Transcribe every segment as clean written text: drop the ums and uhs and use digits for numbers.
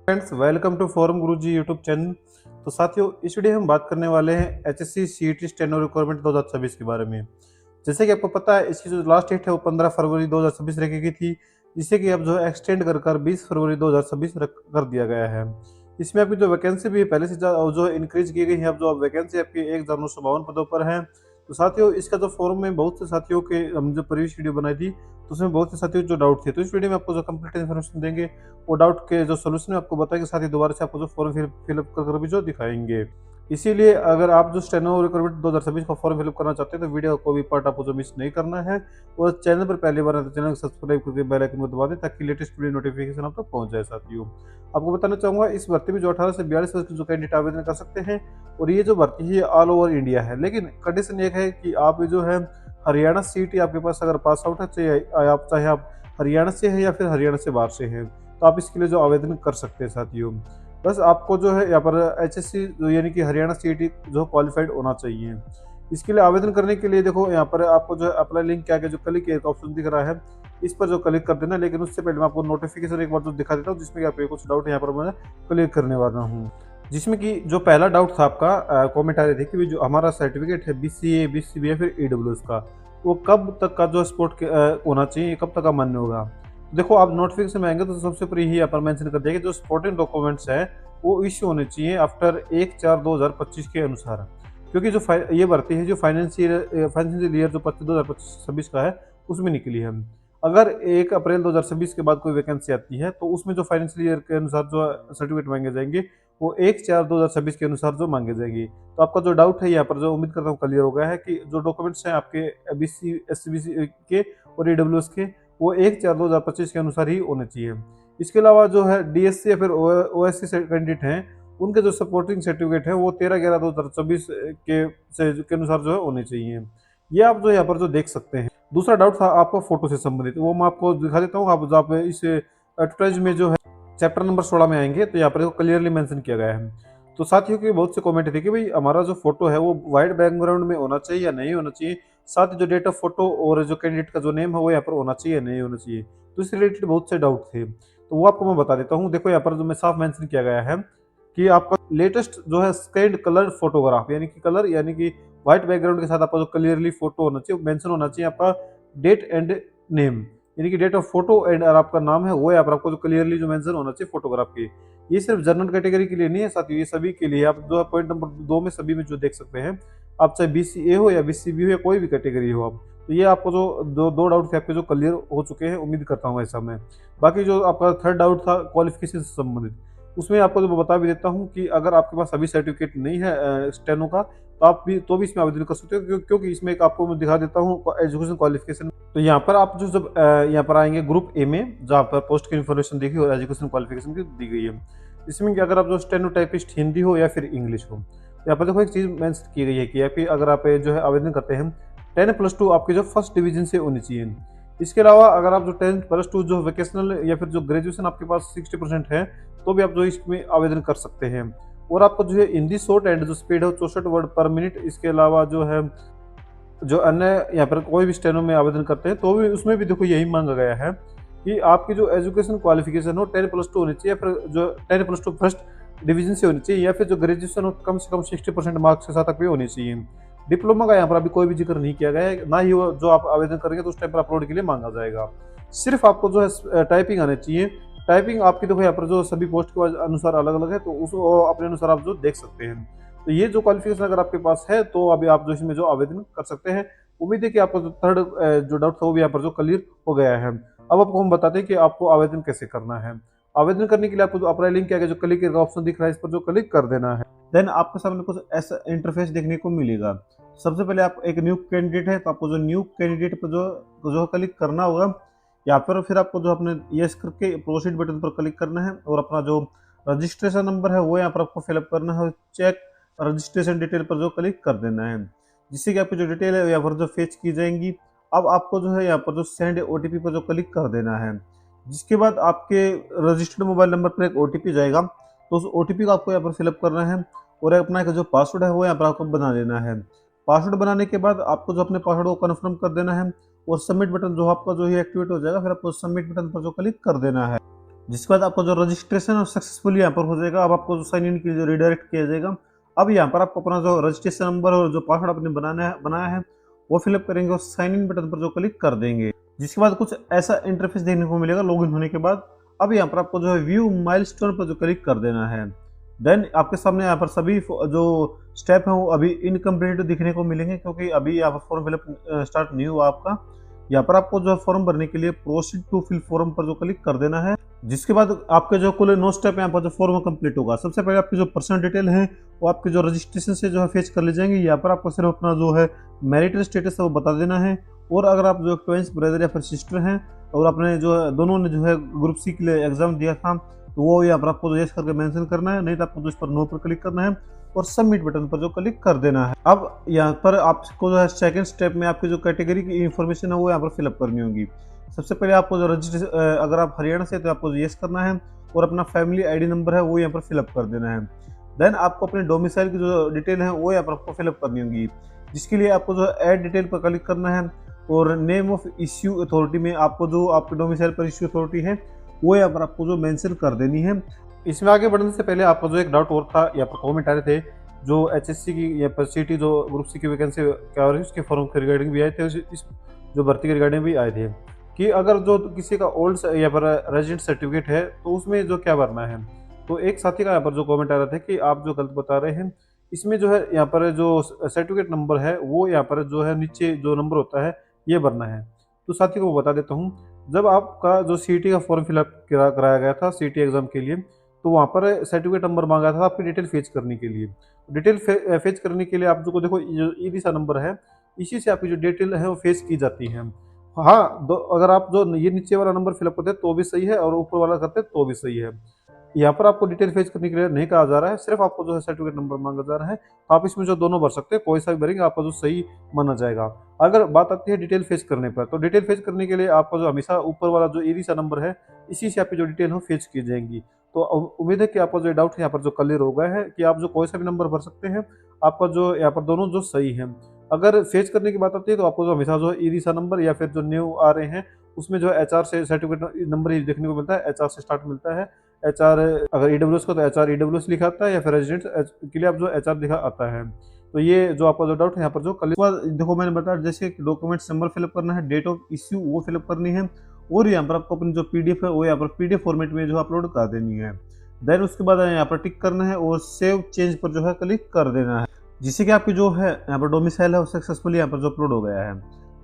Friends, welcome to forum Guruji YouTube channel. तो साथियों, इस वीडियो में हम बात करने वाले हैं एचएससी सीईटी स्टेनो रिक्वायरमेंट 2026 के बारे में। जैसे कि आपको पता है, इसकी जो लास्ट डेट है वो 15 फरवरी 2026 रखी गई थी, जिसे कि अब जो है एक्सटेंड कर 20 फरवरी 2026 कर दिया गया है। इसमें आपकी जो वैकेंसी भी है पहले से जो इंक्रीज की गई है। अब जो वैकेंसी आपकी 1052 पदों पर है। तो साथियों, इसका जो फोरम में बहुत से साथियों के हम जो प्रीवियस वीडियो बनाई थी, तो उसमें बहुत से साथियों जो डाउट थे, तो इस वीडियो में आपको जो कंप्लीट इन्फॉर्मेशन देंगे, वो डाउट के जो सोल्यूशन है आपको बताएंगे, साथ ही दोबारा से आपको जो फॉर्म फिलअप कर भी जो दिखाएंगे। इसीलिए अगर आप जो स्टेनो रिक्वायरमेंट 2026 का फॉर्म फिलअप करना चाहते हैं, तो वीडियो का कोई भी पार्ट आपको जो मिस नहीं करना है। और चैनल पर पहली बार आए तो चैनल को सब्सक्राइब करके बेल आइकन को दबा दें, ताकि लेटेस्ट वीडियो नोटिफिकेशन आप तक पहुंच जाए। साथियों, आपको बताना चाहूंगा, इस भर्ती में जो 18 से 42 वर्ष के जो कैंडिडेट आवेदन कर सकते हैं, और ये जो भर्ती है ऑल ओवर इंडिया है। लेकिन कंडीशन एक है कि आप जो है हरियाणा सीईटी आपके पास अगर पास आउट है, चाहे आप हरियाणा से है या फिर हरियाणा से बाहर से हैं, तो आप इसके लिए जो आवेदन कर सकते हैं। साथियों, बस आपको जो है यहाँ पर एचएससी यानी कि हरियाणा सीईटी जो क्वालिफाइड होना चाहिए। इसके लिए आवेदन करने के लिए देखो, यहाँ पर आपको जो है अप्लाई लिंक क्या जो क्लिक का ऑप्शन दिख रहा है, इस पर जो क्लिक कर देना। लेकिन उससे पहले मैं आपको नोटिफिकेशन एक बार जो दिखा देता हूँ, जिसमें यहाँ पे कुछ डाउट यहाँ पर मैं क्लियर करने वाला हूँ। जिसमें कि जो पहला डाउट था आपका, कमेंट आ रहे थे कि जो हमारा सर्टिफिकेट है बीसीए, बीसीबी या फिर ईडब्ल्यूएस का, वो कब तक का जो स्पोर्ट होना चाहिए, कब तक का मान्य होगा। देखो, आप नोटिफिकेशन में आएंगे तो सबसे ऊपर यही यहाँ पर मेंशन कर दिया कि जो सपोर्टिंग डॉक्यूमेंट्स है वो इश्यू होने चाहिए आफ्टर 1/4/2025 के अनुसार। क्योंकि जो ये भर्ती है जो फाइनेंशियल ईयर जो 2025-26 का है, उसमें निकली है। अगर 1 अप्रैल 2026 के बाद कोई वैकेंसी आती है, तो उसमें जो फाइनेंशियल ईयर के अनुसार जो सर्टिफिकेट मांगे जाएंगे, वो 1/4/2026 के अनुसार जो मांगे जाएंगे। तो आपका जो डाउट है यहाँ पर जो उम्मीद करता हूँ क्लियर हो गया है, कि जो डॉक्यूमेंट्स हैं आपके बीसी, एससीबीसी के और ईडब्ल्यूएस के, वो 1/4/2025 के अनुसार ही होने चाहिए। इसके अलावा जो है डीएससी या फिर ओएससी कैंडिडेट हैं, उनके जो सपोर्टिंग सर्टिफिकेट है वो 13/11/2024 के अनुसार जो है होने चाहिए। ये आप जो यहाँ पर जो देख सकते हैं। दूसरा डाउट था आपका फोटो से संबंधित, वो मैं आपको दिखा देता हूँ। आप जहाँ पे इस एडवर्टाइज में जो है चैप्टर नंबर 16 में आएंगे, तो यहाँ पर क्लियरली मेंशन किया गया है। तो साथियों के बहुत से कमेंट थे कि भाई हमारा जो फोटो है वो वाइट बैकग्राउंड में होना चाहिए या नहीं होना चाहिए, साथ ही जो डेट ऑफ फोटो और जो कैंडिडेट का जो नेम है वो यहाँ पर होना चाहिए या नहीं होना चाहिए। तो इससे रिलेटेड बहुत से डाउट थे, तो वो आपको मैं बता देता हूँ। देखो, यहाँ पर जो मैं साफ मेंशन किया गया है कि आपका लेटेस्ट जो है स्कैन्ड कलर फोटोग्राफ, यानी कि कलर यानी कि व्हाइट बैकग्राउंड के साथ आपका जो क्लियरली फोटो होना चाहिए, मेंशन होना चाहिए आपका डेट एंड नेम, यानी कि डेट ऑफ फोटो एंड और आपका नाम है वो यहाँ पर आपको जो क्लियरली जो मेंशन होना चाहिए फोटोग्राफ की। ये सिर्फ जनरल कैटेगरी के लिए नहीं है साथियों, ये सभी के लिए। आप जो पॉइंट नंबर 2 में सभी में जो देख सकते हैं, आप चाहे बीसीए हो या बीसीबी हो या कोई भी कैटेगरी हो आप, तो ये आपको जो दो डाउट थे आपके जो क्लियर हो चुके हैं, उम्मीद करता हूँ ऐसा मैं। बाकी जो आपका थर्ड डाउट था क्वालिफिकेशन से संबंधित, उसमें आपको जो बता भी देता हूँ कि अगर आपके पास अभी सर्टिफिकेट नहीं है स्टेनो का, तो आप भी इसमें आवेदन कर सकते हो। क्योंकि इसमें एक आपको मैं दिखा देता हूँ एजुकेशन क्वालिफिकेशन। तो यहाँ पर आप जो जब यहाँ पर आएंगे ग्रुप ए में, जहाँ पर पोस्ट की इन्फॉर्मेशन देखी और एजुकेशन क्वालिफिकेशन की दी गई है, इसमें कि अगर आप जो स्टेनो टाइपिस्ट हिंदी हो या फिर इंग्लिश हो, यहाँ पर देखो एक चीज़ मेंशन की गई है कि अगर आप जो है आवेदन करते हैं 10+2 आपके जो फर्स्ट डिवीजन से होनी चाहिए। इसके अलावा अगर आप जो 10+2 जो वोकेशनल या फिर जो ग्रेजुएशन आपके पास 60% है, तो भी आप जो इसमें आवेदन कर सकते हैं। और आपको जो है हिंदी शॉर्ट एंड जो स्पीड है 64 वर्ड पर मिनट। इसके अलावा जो है जो अन्य यहाँ पर कोई भी स्टेनो में आवेदन करते हैं, तो भी उसमें भी देखो यही मांगा गया है कि आपकी जो एजुकेशन क्वालिफिकेशन हो 10+2 होनी चाहिए, फिर जो 10+2 फर्स्ट डिवीजन से होनी चाहिए, या फिर जो ग्रेजुएशन हो कम से कम 60% मार्क्स के साथ आपकी होनी चाहिए। डिप्लोमा का यहाँ पर अभी कोई भी जिक्र नहीं किया गया है, ना ही वो जो आप आवेदन करेंगे तो उस टाइम पर अपलोड के लिए मांगा जाएगा। सिर्फ आपको जो है टाइपिंग आनी चाहिए। टाइपिंग आपकी देखो यहाँ पर जो सभी पोस्ट के अनुसार अलग अलग है, तो उसको अपने अनुसार आप जो देख सकते हैं। तो ये जो क्वालिफिकेशन अगर आपके पास है, तो अभी आप जो इसमें जो आवेदन कर सकते हैं। उम्मीद है कि आपका जो थर्ड जो डाउट था वो भी यहाँ पर जो क्लियर हो गया है। अब आपको हम बताते हैं कि आपको आवेदन कैसे करना है। आवेदन करने के लिए आपको जो अप्लाई लिंक क्या जो क्लिक का ऑप्शन दिख रहा है, इस पर जो क्लिक कर देना है। देन आपके सामने कुछ ऐसा इंटरफेस देखने को मिलेगा। सबसे पहले आप एक न्यू कैंडिडेट है, तो आपको जो न्यू कैंडिडेट पर जो क्लिक करना होगा यहाँ पर। फिर आपको जो अपने यस करके प्रोसीड बटन पर क्लिक करना है, और अपना जो रजिस्ट्रेशन नंबर है वो यहाँ पर आपको फिलअप करना है। चेक रजिस्ट्रेशन डिटेल पर जो क्लिक कर देना है, जिससे कि आपकी जो डिटेल है यहाँ पर जो फेच की जाएंगी। अब आपको जो है यहाँ पर जो सेंड ओटीपी पर जो क्लिक कर देना है, जिसके बाद आपके रजिस्टर्ड मोबाइल नंबर पर एक ओटीपी जाएगा। तो उस ओटीपी को आपको यहाँ पर फिलअप करना है, और अपना जो पासवर्ड है वो यहाँ पर आपको बना देना है। पासवर्ड बनाने के बाद आपको जो अपने पासवर्ड को कन्फर्म कर देना है, और सबमिट बटन जो आपका जो है एक्टिवेट हो जाएगा। फिर आपको सबमिट बटन पर जो क्लिक कर देना है। जिसके बाद आपका जो रजिस्ट्रेशन और सक्सेसफुली यहाँ पर हो जाएगा। अब आपको जो साइन इन के लिए रिडायरेक्ट किया जाएगा। अब यहाँ पर आपको अपना जो रजिस्ट्रेशन नंबर और जो पासवर्ड आपने बनाया है वो फिलअप करेंगे और साइन इन बटन पर जो क्लिक कर देंगे। जिसके बाद कुछ ऐसा इंटरफेस देखने को मिलेगा लॉगिन होने के बाद। अब यहाँ पर आपको जो है व्यू माइलस्टोन पर जो क्लिक कर देना है। देन आपके सामने यहाँ पर सभी जो स्टेप हैं वो अभी इनकम्प्लीट दिखने को मिलेंगे, क्योंकि अभी यहाँ पर फॉर्म फिलअप स्टार्ट नहीं हुआ आपका। यहाँ पर आपको जो है फॉर्म भरने के लिए प्रोसीड टू फिल फॉर्म पर जो क्लिक कर देना है। जिसके बाद आपके जो कुल 9 स्टेप यहाँ पर जो फॉर्म कंप्लीट होगा। सबसे पहले आपकी जो पर्सनल डिटेल है वो आपके जो रजिस्ट्रेशन से जो है फेच कर ली जाएंगे। यहाँ पर आपको सिर्फ अपना जो है मैरिटल स्टेटस है वो बता देना है, और अगर आप जो ट्विंस ब्रदर या फिर सिस्टर हैं और आपने जो है दोनों ने जो है ग्रुप सी के लिए एग्जाम दिया था तो वो यहाँ पर आपको यस करके मेंशन करना है, नहीं तो आपको जो इस पर नो पर क्लिक करना है और सबमिट बटन पर जो क्लिक कर देना है। अब यहाँ पर आपको जो है सेकंड स्टेप में आपकी जो कैटेगरी की इन्फॉर्मेशन है वो यहाँ पर फिलअप करनी होगी। सबसे पहले आपको जो रजिस्ट्रेशन, अगर आप हरियाणा से तो आपको यस करना है और अपना फैमिली आईडी नंबर है वो यहाँ पर फिलअप कर देना है। देन आपको अपने डोमिसाइल की जो डिटेल है वो यहाँ पर आपको फिलअप करनी होगी, जिसके लिए आपको जो ऐड डिटेल पर क्लिक करना है और नेम ऑफ इश्यू अथॉरिटी में आपको जो आपके डोमिसाइल पर इश्यू अथॉरिटी है वो यहाँ पर आपको जो मेंशन कर देनी है। इसमें आगे बढ़ने से पहले आपका जो एक डाउट और था, यहाँ पर कमेंट आ रहे थे जो एचएससी की या पर सीटी जो ग्रुप सी की वैकेंसी क्या हो रही है उसके फॉर्म के रिगार्डिंग भी आए थे, इस जो भर्ती के रिगार्डिंग भी आए थे कि अगर जो किसी का ओल्ड या पर रेजिडेंट सर्टिफिकेट है तो उसमें जो क्या भरना है। तो एक साथी का यहाँ पर जो कमेंट आ रहा था कि आप जो गलत बता रहे हैं, इसमें जो है यहाँ पर जो सर्टिफिकेट नंबर है वो यहाँ पर जो है नीचे जो नंबर होता है ये भरना है। तो साथी को बता देता हूँ, जब आपका जो सीटी का फॉर्म फिलअप कराया गया था सीटी एग्जाम के लिए तो वहाँ पर सर्टिफिकेट नंबर मांगा था आपकी डिटेल फेच करने के लिए। डिटेल फेच करने के लिए आप जो को देखो जो ई दिशा नंबर है इसी से आपकी जो डिटेल है वो फेच की जाती है। हाँ, अगर आप जो ये नीचे वाला नंबर फिलअप करते हैं तो भी सही है और ऊपर वाला करते हैं तो भी सही है। यहाँ पर आपको डिटेल फेच करने के लिए नहीं कहा जा रहा है, सिर्फ आपको जो है सर्टिफिकेट नंबर मांगा जा रहा है। तो आप इसमें जो दोनों भर सकते हैं, कोई सा भी भरेंगे आपका जो सही माना जाएगा। अगर बात आती है डिटेल फेच करने पर, तो डिटेल फेच करने के लिए आपका जो हमेशा ऊपर वाला जो ई सा नंबर है इसी से आपकी जो डिटेल हो फेच की जाएंगी। तो उम्मीद है कि आपका जो डाउट है यहाँ पर जो क्लियर हो गया है कि आप जो कोई सा भी नंबर भर सकते हैं, आपका जो यहाँ पर दोनों जो सही है। अगर फेच करने की बात आती है तो आपको जो हमेशा जो ई सा नंबर या फिर जो न्यू आ रहे हैं उसमें जो एचआर से सर्टिफिकेट नंबर ही देखने को मिलता है, एचआर से स्टार्ट मिलता है। एचआर अगर ईडब्ल्यूएस को तो एचआर ईडब्ल्यूएस लिखा आता है या फिर रेजिडेंट के लिए आप जो एचआर लिखा आता है। तो ये जो आपका जो डाउट है यहाँ पर जो कल देखो मैंने बताया, जैसे डॉक्यूमेंट्स नंबर फिलअप करना है, डेट ऑफ इश्यू वो फिलअप करनी है और यहाँ पर आपको अपनी जो पीडीएफ है वो यहाँ पर पीडीएफ फॉर्मेट में जो अपलोड कर देनी है। देन उसके बाद यहाँ पर टिक करना है और सेव चेंज पर जो है क्लिक कर देना है, जिससे कि आपकी जो है यहाँ पर डोमिसाइल है वो सक्सेसफुली यहाँ पर जो अपलोड हो गया है।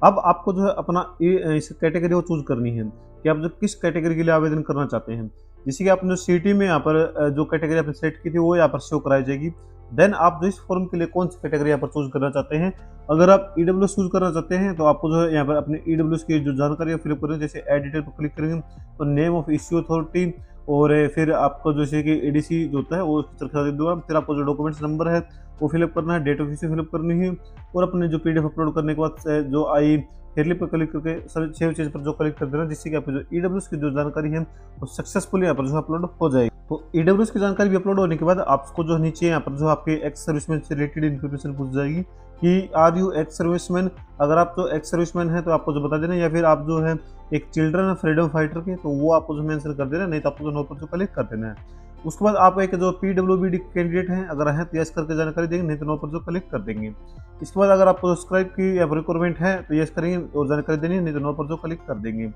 अब आपको जो है अपना इस कैटेगरी को चूज करनी है कि आप जो किस कैटेगरी के लिए आवेदन करना चाहते हैं। जैसे कि आपने सिटी में यहाँ पर जो कैटेगरी आपने सेलेक्ट की थी वो यहाँ पर शो कराई जाएगी। देन आप जो इस फॉर्म के लिए कौन सी कैटेगरी यहाँ पर चूज करना चाहते हैं। अगर आप ईडब्ल्यूएस चूज करना चाहते हैं तो आपको जो है यहाँ पर अपने ईडब्ल्यूएस की जो जानकारी है फिलअप करेंगे। जैसे एड डिटेल पर क्लिक करेंगे तो नेम ऑफ इश्यू अथॉरिटी और फिर आपको जैसे कि एडीसी जो होता है वो दूंगा। फिर आपको जो डॉक्यूमेंट्स नंबर है वो फिलअप करना है, डेट ऑफ इश्यू फिलअप करनी है और अपने जो पीडीएफ अपलोड करने के बाद जो आई फेरली पर क्लिक करके सेव चीज पर जो क्लिक कर देना, जिससे कि आपकी जो ईडब्ल्यूएस की जो जानकारी है वो सक्सेसफुली यहाँ पर जो अपलोड हो जाएगी। तो ईडब्ल्यूएस की जानकारी भी अपलोड होने के बाद आपको जो नीचे यहाँ पर जो आपके एक्स सर्विसमैन से रिलेटेड इन्फॉर्मेशन पूछ जाएगी कि आर यू एक्स सर्विसमैन। अगर आप जो एक्स सर्विसमैन है तो आपको जो बता देना, या फिर आप जो है एक चिल्ड्रन फ्रीडम फाइटर के तो वो आपको जो मेंशन कर देना, नहीं तो आपको जो नो पर जो क्लिक कर देना है। उसके बाद आप एक जो पीडब्ल्यूबीडी कैंडिडेट हैं अगर है तो यस करके जानकारी देंगे, नहीं तो नो पर जो क्लिक कर देंगे। इसके बाद अगर आपको सब्सक्राइब की या रिक्वायरमेंट है तो यस करेंगे और जानकारी देनी है, नहीं तो नो पर जो क्लिक कर देंगे।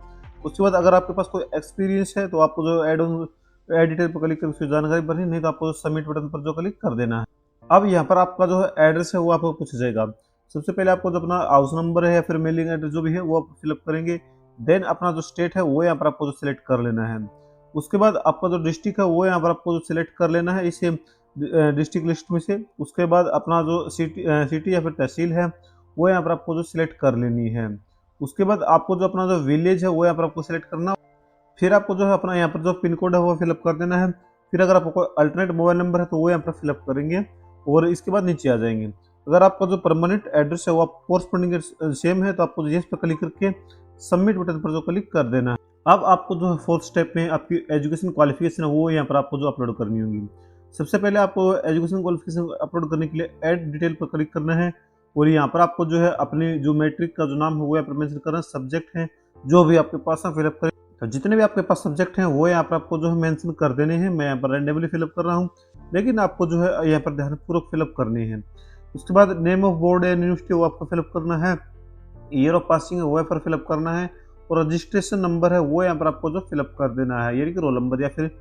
उसके बाद अगर आपके पास कोई एक्सपीरियंस है तो आपको जो ऐड डिटेल पर क्लिक कर उसकी जानकारी भरनी, नहीं तो आपको सबमिट बटन पर जो क्लिक कर देना है। अब यहाँ पर आपका जो है एड्रेस है वो आपको पूछ जाएगा। सबसे पहले आपको जो अपना हाउस नंबर है या फिर मेलिंग एड्रेस जो भी है वो आप फिलअप करेंगे। देन अपना जो स्टेट है वो यहाँ पर आपको जो सिलेक्ट कर लेना है। उसके बाद आपका जो डिस्ट्रिक्ट है वो यहाँ पर आपको जो सिलेक्ट कर लेना है इसे डिस्ट्रिक्ट लिस्ट में से। उसके बाद अपना जो सिटी या फिर तहसील है वो यहाँ पर आपको जो सिलेक्ट कर लेनी है। उसके बाद आपको जो अपना जो विलेज है वो यहाँ पर आपको सिलेक्ट करना। फिर आपको जो है अपना यहाँ पर जो पिन कोड है वो फिलअप कर देना है। फिर अगर आपको कोई अल्टरनेट मोबाइल नंबर है तो वो यहाँ पर फिलअप करेंगे और इसके बाद नीचे आ जाएंगे। अगर आपका जो परमानेंट एड्रेस है वो आप कोरस्पॉन्डिंग सेम है तो आपको येस पर क्लिक करके सबमिट बटन पर जो क्लिक कर देना है। अब आपको जो फोर्थ स्टेप में आपकी एजुकेशन क्वालिफिकेशन है वो यहाँ पर आपको जो अपलोड करनी होगी। सबसे पहले आपको एजुकेशन क्वालिफिकेशन अपलोड करने के लिए ऐड डिटेल पर क्लिक करना है और यहाँ पर आपको जो है अपने जो मैट्रिक का जो नाम है वो यहाँ पर मेंशन करना है, सब्जेक्ट है जो भी आपके पास है फिलअप करें। तो जितने भी आपके पास सब्जेक्ट हैं वो यहाँ पर आपको जो है मेंशन कर देने हैं। मैं यहाँ पर रैंडमली फिलअप कर रहा हूँ, लेकिन आपको जो है यहाँ पर ध्यानपूर्वक फिलअप करनी है। उसके बाद नेम ऑफ बोर्ड या यूनिवर्सिटी वो आपको फिलअप करना है, ईयर ऑफ पासिंग है वो यहाँ पर फिलअप करना है, और रजिस्ट्रेशन नंबर है वो यहाँ पर आपको जो फिलअप कर देना है, यानी कि रोल नंबर। या फिर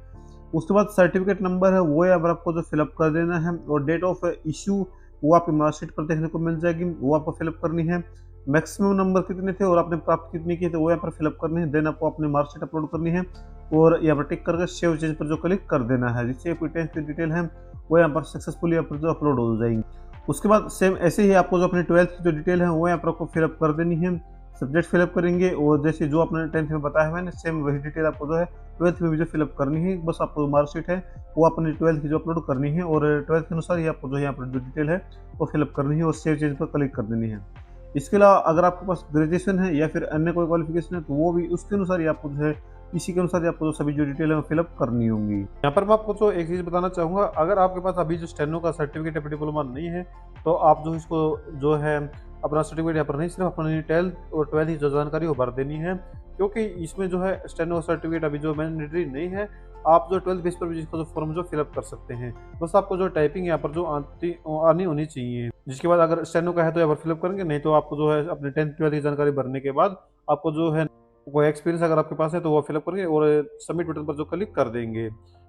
उसके बाद सर्टिफिकेट नंबर है वो यहाँ पर आपको जो फिलअप कर देना है, और डेट ऑफ इशू वो आपकी मार्कशीट पर देखने को मिल जाएगी, वो आपको फिलअप करनी है। मैक्सिमम नंबर कितने थे और आपने प्राप्त कितनी की थे वो यहाँ पर फिलअप करनी है। देन आपको अपनी मार्कशीट अपलोड करनी है और यहाँ पर टिक करके सेव चेंज पर जो क्लिक कर देना है, जिससे आपकी 10th की डिटेल है वो यहाँ पर सक्सेसफुली यहाँ पर जो अपलोड हो जाएंगी। उसके बाद सेम ऐसे ही आपको जो अपनी 12th की जो डिटेल है वो यहाँ पर आपको फिलअप कर देनी है। सब्जेक्ट फिलअप करेंगे और जैसे जो आपने 10th में बताया मैंने सेम वही डिटेल आपको जो है 12th में भी जो फिलअप करनी है। बस आपको मार्कशीट है वो अपनी 12th की जो अपलोड करनी है, और 12th के अनुसार ही आपको जो यहाँ पर जो डिटेल है वो फिलअप करनी है और सेव चेंज पर क्लिक कर देनी है। इसके अलावा अगर आपके पास ग्रेजुएशन है या फिर अन्य कोई क्वालिफिकेशन है तो वो भी उसके अनुसार ही आपको जो है इसी के अनुसार आपको जो सभी जो डिटेल है वो फिलअप करनी होंगी। यहाँ पर मैं आपको जो एक चीज़ बताना चाहूँगा, अगर आपके पास अभी जो स्टेनो का सर्टिफिकेट या डिप्लोमा नहीं है तो आप जो इसको जो है अपना सर्टिफिकेट यहाँ पर नहीं, सिर्फ अपनी 10th और 12th की जो जानकारी वो भर देनी है, क्योंकि इसमें जो है स्टेनो सर्टिफिकेट अभी जो मैंडेटरी नहीं है। आप जो 12th बेस पर भी इसका जो फॉर्म जो फिलअप कर सकते हैं, बस आपको जो टाइपिंग यहाँ पर जो आनी होनी चाहिए। जिसके बाद अगर स्टेनो का है तो यहाँ पर फिलअप करेंगे, नहीं तो आपको जो है अपने 10th 12th की जानकारी भरने के बाद आपको जो है कोई एक्सपीरियंस अगर आपके पास है तो वो फिलअप करेंगे और सबमिट बटन पर जो क्लिक कर देंगे।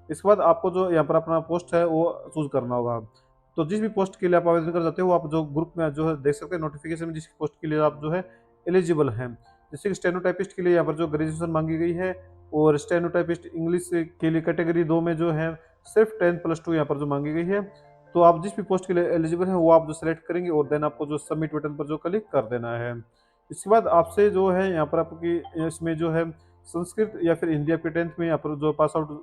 इसके बाद आपको जो यहाँ पर अपना पोस्ट है वो चूज करना होगा। तो जिस भी पोस्ट के लिए आप आवेदन कर जाते हो आप जो ग्रुप में जो है देख सकते हैं नोटिफिकेशन में, जिस पोस्ट के लिए आप जो है एलिजिबल हैं। जैसे कि स्टेनोटाइपिस्ट के लिए यहाँ पर जो ग्रेजुएशन मांगी गई है, और स्टेनोटाइपिस्ट इंग्लिश के लिए कैटेगरी 2 में जो है सिर्फ 10+2 यहाँ पर जो मांगी गई है। तो आप जिस भी पोस्ट के लिए एलिजिबल है वो आप जो सेलेक्ट करेंगे और देन आपको जो सबमिट बटन पर जो क्लिक कर देना है। इसके बाद आपसे जो है यहाँ पर आपकी इसमें जो है संस्कृत या फिर हिंदी आपके 10th में यहाँ पर जो पास आउट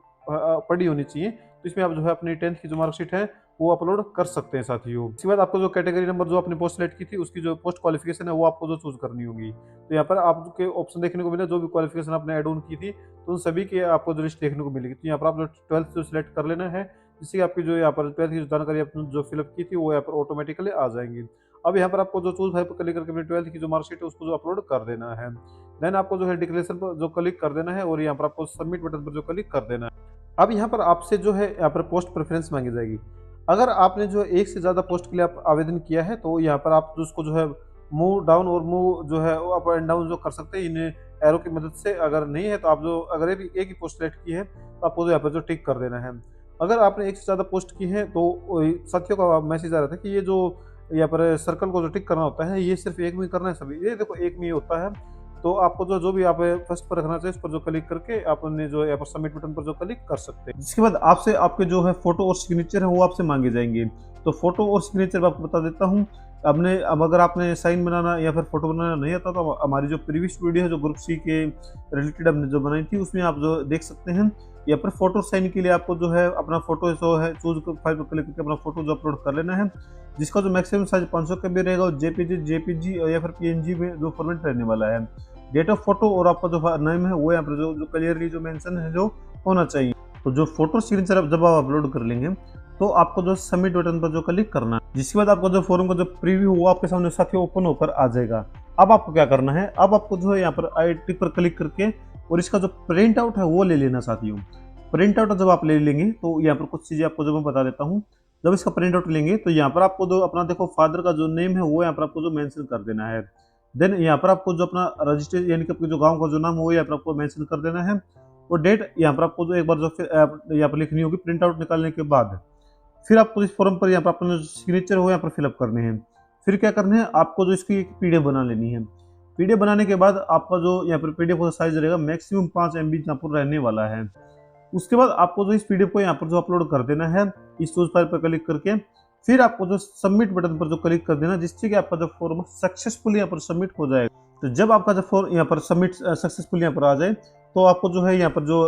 पढ़ी होनी चाहिए, तो इसमें आप जो है अपनी 10th की जो मार्कशीट है वो अपलोड कर सकते हैं साथियों। इसके बाद आपको जो कैटेगरी नंबर जो आपने पोस्ट सेलेक्ट की थी उसकी जो पोस्ट क्वालिफिकेशन है वो आपको जो चूज करनी होगी। तो यहाँ पर आपके ऑप्शन देखने को मिला जो भी क्वालिफिकेशन आपने एड ऑन की थी तो उन सभी के आपको जो लिस्ट देखने को मिलेगी। तो यहाँ पर आप जो 12th जो सिलेक्ट कर लेना है, जिससे आपकी जो यहाँ पर 12th की जो जानकारी आपने जो फिलअप की थी वो यहाँ पर ऑटोमेटिकली आ जाएंगी। अब यहाँ पर आपको जो चूज है पर क्लिक करके अपनी 12th की जो मार्कशीट है उसको जो अपलोड कर देना है। देन आपको जो है डिक्लेरेशन पर जो क्लिक कर देना है और यहाँ पर आपको सबमिट बटन पर जो क्लिक कर देना है। अब यहाँ पर आपसे जो है यहाँ पर पोस्ट प्रेफरेंस मांगी जाएगी। अगर आपने जो एक से ज़्यादा पोस्ट के लिए आप आवेदन किया है तो यहाँ पर आप उसको जो है मूव डाउन और मूव जो है अप एंड डाउन जो कर सकते हैं इन एरो की मदद से। अगर नहीं है तो आप जो अगर एक ही पोस्ट सेलेक्ट की है तो आपको जो यहाँ पर जो टिक कर देना है। अगर आपने एक से ज़्यादा पोस्ट की है तो साथियों का मैसेज आ रहा था कि ये जो यहाँ पर सर्कल को जो टिक करना होता है ये सिर्फ एक में ही करना है सभी, ये देखो एक में ही होता है। तो आपको जो भी आप फर्स्ट पर रखना चाहिए उस पर जो क्लिक करके आपने जो यहाँ पर सबमिट बटन पर जो क्लिक कर सकते हैं। जिसके बाद आपसे आपके जो है फोटो और सिग्नेचर है वो आपसे मांगे जाएंगे। तो फोटो और सिग्नेचर मैं आपको बता देता हूँ। अब अगर आपने साइन बनाना या फिर फोटो बनाना नहीं आता तो हमारी जो प्रीवियस वीडियो है जो ग्रुप सी के रिलेटेड हमने जो बनाई थी उसमें आप जो देख सकते हैं। यहाँ पर फोटो साइन के लिए आपको जो है अपना फोटो जो है चूज फाइल पर क्लिक करके अपना फोटो जो अपलोड कर लेना है, जिसका जो मैक्सिमम साइज 500 KB रहेगा और जेपीजी या फिर PNG में जो फॉर्मेट रहने वाला है। डेट ऑफ फोटो और आपका जो नेम है वो यहाँ पर जो क्लियरली जो मेंशन है जो होना चाहिए। तो जो फोटो सिग्नेचर जब आप अपलोड कर लेंगे तो आपको जो सबमिट बटन पर जो क्लिक करना है, जिसके बाद आपका जो फॉर्म का जो प्रीव्यू वो आपके सामने साथ ही ओपन होकर आ जाएगा। अब आपको क्या करना है, अब आपको जो है यहाँ पर आई टिक पर क्लिक करके और इसका जो प्रिंट आउट है वो ले लेना साथियों। प्रिंट आउट जब आप ले लेंगे तो यहाँ पर कुछ चीजें आपको जो मैं बता देता हूँ। जब इसका प्रिंट आउट लेंगे तो यहाँ पर आपको जो अपना देखो फादर का जो नेम है वो यहाँ पर आपको जो मेंशन कर देना है। देन यहाँ पर आपको जो अपना रजिस्टर यानी कि आपके जो गांव का जो नाम है वो यहाँ पर आपको मेंशन कर देना है, और डेट यहाँ पर आपको जो एक बार जो फिर यहाँ पर लिखनी होगी प्रिंट आउट निकालने के बाद। फिर आपको इस फॉर्म पर यहाँ पर अपना जो सिग्नेचर हो यहाँ पर फिलअप करने हैं। फिर क्या करना है, आपको जो इसकी एक PDF बना लेनी है। PDF बनाने के बाद आपका जो यहाँ पर PDF का साइज रहेगा मैक्सिमम 5 MB यहाँ पर रहने वाला है। उसके बाद आपको जो इस PDF को यहाँ पर जो अपलोड कर देना है इस चूज फाइल पर क्लिक करके, फिर आपको जो सबमिट बटन पर जो क्लिक कर देना, जिससे कि आपका जो फॉर्म सक्सेसफुली यहाँ पर सबमिट हो जाएगा। तो जब आपका जो फॉर्म यहाँ पर सबमिट सक्सेसफुल यहाँ पर आ जाए तो आपको जो है यहाँ पर जो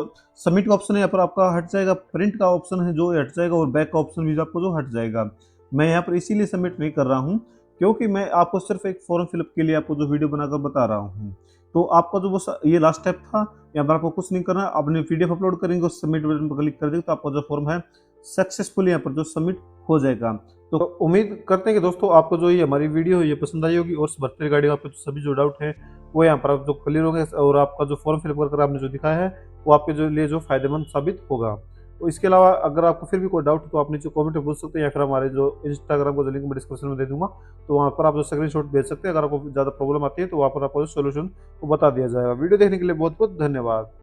सबमिट का ऑप्शन है यहाँ पर आपका हट जाएगा, प्रिंट का ऑप्शन है जो हट जाएगा, और बैक का ऑप्शन भी आपको जो हट जाएगा। मैं यहाँ पर इसीलिए सबमिट नहीं कर रहा हूँ क्योंकि मैं आपको सिर्फ एक फॉर्म फिलअप के लिए आपको जो वीडियो बनाकर बता रहा हूँ। तो आपका जो वो ये लास्ट स्टेप था, यहाँ पर आपको कुछ नहीं करना, अपने PDF अपलोड करेंगे और सबमिट बटन पर क्लिक कर देंगे तो आपका जो फॉर्म है सक्सेसफुली यहाँ पर जो सबमिट हो जाएगा। तो उम्मीद करते हैं कि दोस्तों आपको जो ये हमारी वीडियो है ये पसंद आई होगी, और इस भर्ती रिगार्डिंग आपके सभी जो डाउट है वो यहाँ पर आप जो क्लियर होंगे और आपका जो फॉर्म फिल कर आपने जो दिखाया है वो आपके जो लिए जो फायदेमंद साबित होगा। तो इसके अलावा अगर आपको फिर भी कोई डाउट हो तो आप नीचे कमेंट में पूछ सकते हैं, या फिर हमारे जो इंस्टाग्राम का जो लिंक मैं डिस्क्रिप्शन में दे दूंगा, तो वहाँ पर आप जो स्क्रीनशॉट भेज सकते हैं। अगर आपको ज़्यादा प्रॉब्लम आती है तो वहाँ पर आपको सोल्यूशन को बता दिया जाएगा। वीडियो देखने के लिए बहुत बहुत धन्यवाद।